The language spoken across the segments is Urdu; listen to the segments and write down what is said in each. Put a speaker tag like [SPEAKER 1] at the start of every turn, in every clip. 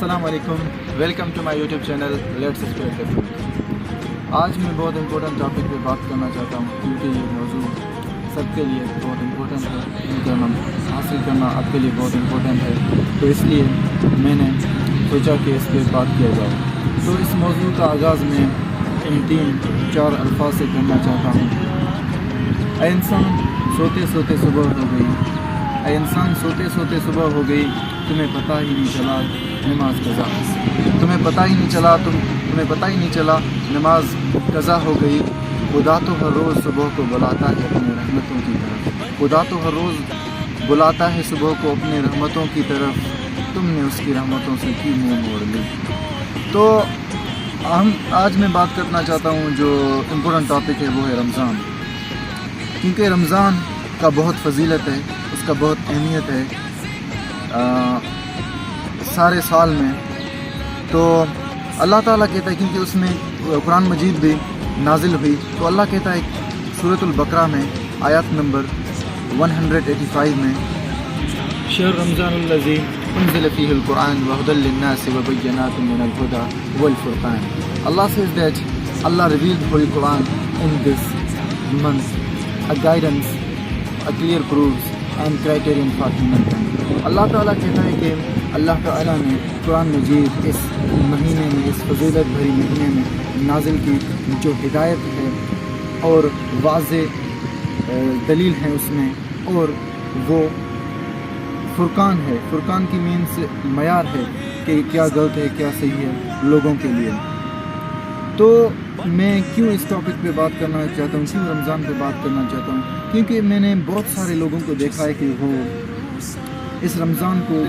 [SPEAKER 1] السلام علیکم، welcome to my YouTube channel let's spread the truth. آج میں بہت امپورٹنٹ ٹاپک پہ بات کرنا چاہتا ہوں کیونکہ یہ موضوع سب کے لیے بہت امپورٹنٹ ہے، ان کا نام حاصل کرنا آپ کے لیے بہت امپورٹنٹ ہے، تو اس لیے میں نے سوچا کہ اس پہ بات کیا جائے۔ تو اس موضوع کا آغاز میں ان چار الفاظ سے کرنا چاہتا ہوں۔ اے انسان سوتے سوتے صبح ہو گئی، اے انسان سوتے سوتے صبح ہو گئی، تمہیں پتہ ہی نہیں چلا نماز قضا، تمہیں پتہ ہی نہیں چلا نماز قضا ہو گئی۔ خدا تو ہر روز صبح کو بلاتا ہے اپنے رحمتوں کی طرف، خدا تو ہر روز بلاتا ہے صبح کو اپنے رحمتوں کی طرف، تم نے اس کی رحمتوں سے کی منہ موڑ لی۔ تو آج میں بات کرنا چاہتا ہوں جو امپورٹنٹ ٹاپک ہے وہ ہے رمضان، کیونکہ رمضان کا بہت فضیلت ہے، اس کا بہت اہمیت ہے سارے سال میں۔ تو اللہ تعالیٰ کہتا ہے، کیونکہ اس میں قرآن مجید بھی نازل ہوئی، تو اللہ کہتا ہے سورۃ البقرہ میں آیات نمبر 185 میں، شہر رمضان الذی انزل فیہ القرآن وہدی للناس وبینات من الہدی والفرقان۔ Allah says that Allah revealed the Holy Quran in this month, a guidance, a clear proofs and criterion for humankind۔ اللہ تعالیٰ کہتا ہے کہ اللہ تعالیٰ نے قرآن مجید اس مہینے میں، اس فضیلت بھری مہینے میں نازل کی، جو ہدایت ہے اور واضح دلیل ہے اس میں، اور وہ فرقان ہے۔ فرقان کی مینس معیار ہے کہ کیا غلط ہے کیا صحیح ہے لوگوں کے لیے۔ تو میں کیوں اس ٹاپک پہ بات کرنا چاہتا ہوں، کیوں رمضان پہ بات کرنا چاہتا ہوں، کیونکہ میں نے بہت سارے لوگوں کو دیکھا ہے کہ وہ اس رمضان کو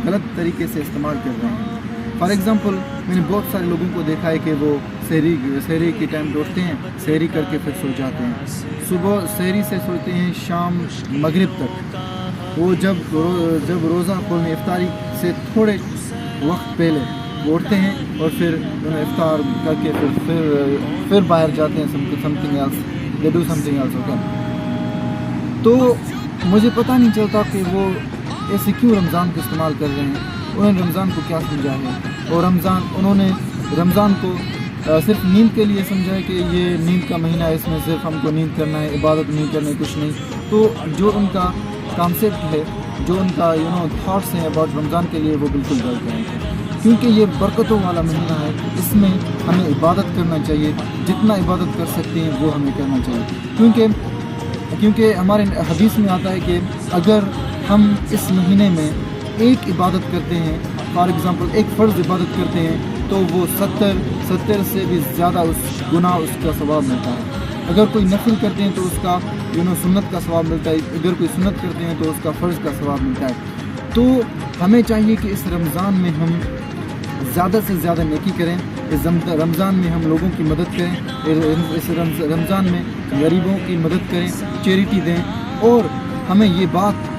[SPEAKER 1] غلط طریقے سے استعمال کر رہے ہیں۔ فار ایگزامپل میں نے بہت سارے لوگوں کو دیکھا ہے کہ وہ سحری کے ٹائم اٹھتے ہیں، سحری کر کے پھر سو جاتے ہیں، صبح سحری سے سوتے ہیں شام مغرب تک۔ وہ جب روزہ کھولنے افطاری سے تھوڑے وقت پہلے وہ اٹھتے ہیں اور پھر افطار کر کے پھر باہر جاتے ہیں، something else, they do something else, okay. تو مجھے پتہ نہیں چلتا کہ وہ ایسے کیوں رمضان کو استعمال کر رہے ہیں، انہوں نے رمضان کو کیا سمجھا ہے، اور انہوں نے رمضان کو صرف نیند کے لیے سمجھا ہے کہ یہ نیند کا مہینہ ہے، اس میں صرف ہم کو نیند کرنا ہے، عبادت نہیں کرنا، کچھ نہیں۔ تو جو ان کا کانسیپٹ ہے، جو ان کا تھاٹس ہیں اباؤٹ رمضان کے لیے، وہ بالکل غلط ہیں، کیونکہ یہ برکتوں والا مہینہ ہے، اس میں ہمیں عبادت کرنا چاہیے، جتنا عبادت کر سکتے ہیں وہ ہمیں کرنا چاہیے، کیونکہ ہمارے حدیث میں آتا ہے کہ اگر ہم اس مہینے میں ایک عبادت کرتے ہیں، فار ایگزامپل ایک فرض عبادت کرتے ہیں، تو وہ 70 سے بھی زیادہ اس کا ثواب ملتا ہے۔ اگر کوئی نفل کرتے ہیں تو اس کا سنت کا ثواب ملتا ہے، اگر کوئی سنت کرتے ہیں تو اس کا فرض کا ثواب ملتا ہے۔ تو ہمیں چاہیے کہ اس رمضان میں ہم زیادہ سے زیادہ نیکی کریں، اس رمضان میں ہم لوگوں کی مدد کریں، اس رمضان میں غریبوں کی مدد کریں، چیریٹی دیں، اور ہمیں یہ بات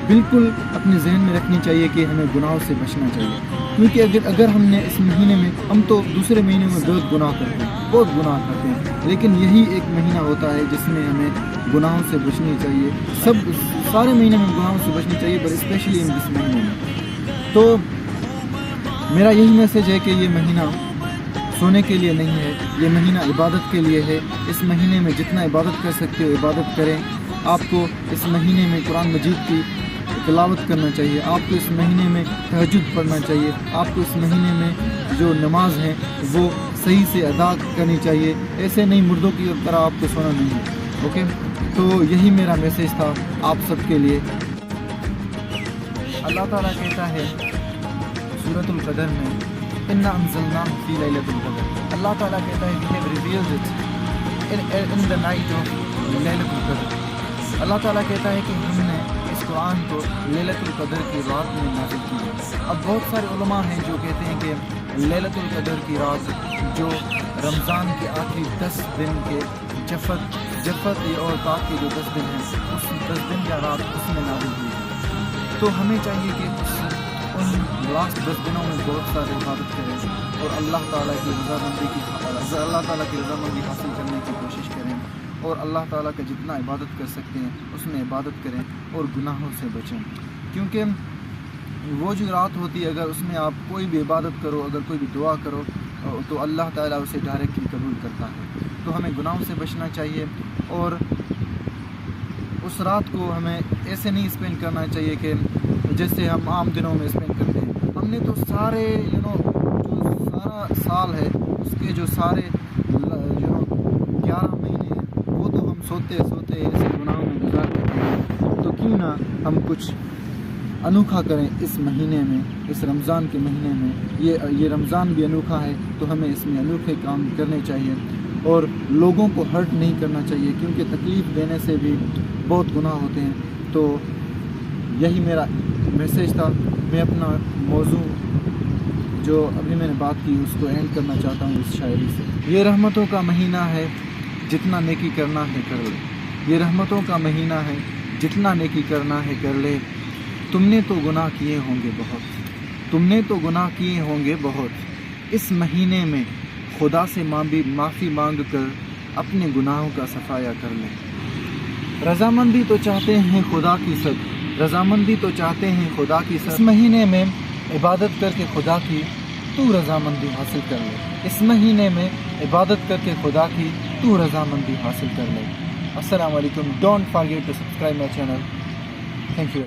[SPEAKER 1] بالکل اپنے ذہن میں رکھنی چاہیے کہ ہمیں گناہوں سے بچنا چاہیے، کیونکہ اگر ہم نے اس مہینے میں، ہم تو دوسرے مہینے میں بہت گناہ کرتے ہیں، لیکن یہی ایک مہینہ ہوتا ہے جس میں ہمیں گناہوں سے بچنی چاہیے، سارے مہینے میں گناہوں سے بچنی چاہیے، بٹ اسپیشلی ان دس مہینے میں۔ تو میرا یہی میسج ہے کہ یہ مہینہ سونے کے لیے نہیں ہے، یہ مہینہ عبادت کے لیے ہے۔ اس مہینے میں جتنا عبادت کر سکتے ہو عبادت کریں۔ آپ کو اس مہینے میں قرآن مجید کی تلاوت کرنا چاہیے، آپ کو اس مہینے میں تہجد پڑھنا چاہیے، آپ کو اس مہینے میں جو نماز ہے وہ صحیح سے ادا کرنی چاہیے، ایسے نہیں مردوں کی طرح آپ کو سونا نہیں ہے، اوکے۔ تو یہی میرا میسج تھا آپ سب کے لیے۔ اللہ تعالیٰ کہتا ہے سورۃ القدر میں، اِنَّا أَنزَلْنَاهُ فِي لَيْلَةِ الْقَدْرِ، اللہ تعالیٰ کہتا ہے کہ we have revealed it in the night of لیلۃ القدر۔ اللہ تعالیٰ کہتا ہے کہ ہم نے اس قرآن کو لیلۃ القدر کی رات میں نازل کیا۔ اب بہت سارے علماء ہیں جو کہتے ہیں کہ لیلۃ القدر کی رات جو رمضان کے آخری 10 دن کے جفت اور طاق کے جو 10 دن ہیں، اس 10 دن کا رات اس میں نازل ہوئی، تو ہمیں چاہیے کہ ان لاسٹ 10 دنوں میں بہت سارے عبادت کریں اور اللہ تعالیٰ کی رضامندی حاصل کرنے کی کوشش کریں، اور اللہ تعالیٰ کا جتنا عبادت کر سکتے ہیں اس میں عبادت کریں اور گناہوں سے بچیں، کیونکہ وہ جو رات ہوتی ہے اگر اس میں آپ کوئی بھی عبادت کرو، اگر کوئی بھی دعا کرو تو اللہ تعالیٰ اسے ڈائریکٹلی قبول کرتا ہے۔ تو ہمیں گناہوں سے بچنا چاہیے، اور اس رات کو ہمیں ایسے نہیں اسپینڈ کرنا چاہیے کہ جیسے ہم عام دنوں میں اسپینڈ کرتے ہیں۔ ہم نے تو سارے جو سارا سال ہے اس کے جو سارے 11 مہینے ہیں وہ تو ہم سوتے سوتے ایسے گناہوں میں گزار دیتے ہیں، تو کیوں نہ ہم کچھ انوکھا کریں اس مہینے میں، اس رمضان کے مہینے میں۔ یہ رمضان بھی انوکھا ہے، تو ہمیں اس میں انوکھے کام کرنے چاہیے اور لوگوں کو ہرٹ نہیں کرنا چاہیے، کیونکہ تکلیف دینے سے بھی بہت گناہ ہوتے ہیں۔ تو یہی میرا میسیج تھا۔ میں اپنا موضوع جو ابھی میں نے بات کی اس کو اینڈ کرنا چاہتا ہوں اس شاعری سے۔ یہ رحمتوں کا مہینہ ہے، جتنا نیکی کرنا ہے کر لے۔ یہ رحمتوں کا مہینہ ہے، جتنا نیکی کرنا ہے کر لے۔ تم نے تو گناہ کیے ہوں گے بہت، تم نے تو گناہ کیے ہوں گے بہت، اس مہینے میں خدا سے معافی مانگ کر اپنے گناہوں کا صفایا کر لے۔ رضامندی تو چاہتے ہیں خدا کی سب، رضامندی تو چاہتے ہیں خدا کی سب، اس مہینے میں عبادت کر کے خدا کی تو رضامندی حاصل کر لے۔ اس مہینے میں عبادت کر کے خدا کی تو رضامندی حاصل کر لے۔ السلام علیکم. Don't forget to subscribe my channel. Thank you.